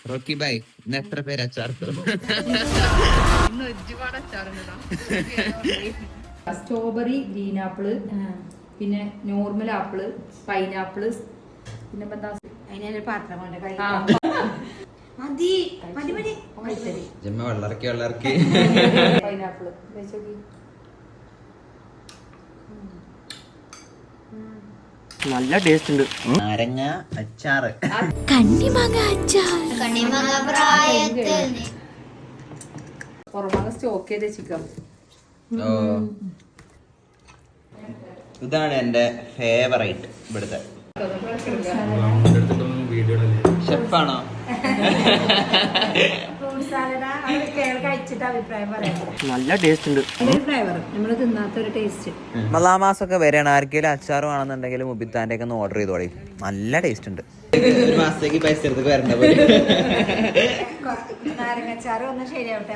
Rocky by ഇന്ന് എത്ര പേര് അച്ചാർ സ്ട്രോബെറി, ഗ്രീൻ ആപ്പിള്, പിന്നെ നോർമൽ ആപ്പിള്, പൈനാപ്പിള്, പിന്നെ അതിനൊരു പാത്രം കൊണ്ട് വെള്ളറക്കി പൈനാപ്പിള് നല്ല ടേസ്റ്റ് ഉണ്ട്. നാരങ്ങ അച്ചാറ്, കണ്ണിമാങ്ങ അച്ചാർ, പുറമാകെ സ്റ്റോക്ക് ചെയ്ത് വെച്ചിക്കാം. ഇതാണ് എന്റെ ഫേവറേറ്റ് ഇവിടുത്തെ ഷെഫാണോ? നല്ല ടേസ്റ്റ് ഉണ്ട്. ഫ്ലേവർ നമ്മള് തിന്നാത്തൊരു ടേസ്റ്റ്. മലാമാസൊക്കെ വരെയാണ് ആർക്കെങ്കിലും അച്ചാർ വേണമെന്നുണ്ടെങ്കിൽ മുബിത്താന്റെ ഒക്കെ ഒന്ന് ഓർഡർ ചെയ്തോളി. നല്ല ടേസ്റ്റ് ഉണ്ട്. ഒരു മാസത്തേക്ക് പൈസ എടുത്ത് വരണ്ട പോലെ. നാരങ്ങച്ചാറ് ഒന്ന് ശരിയാവട്ടെ.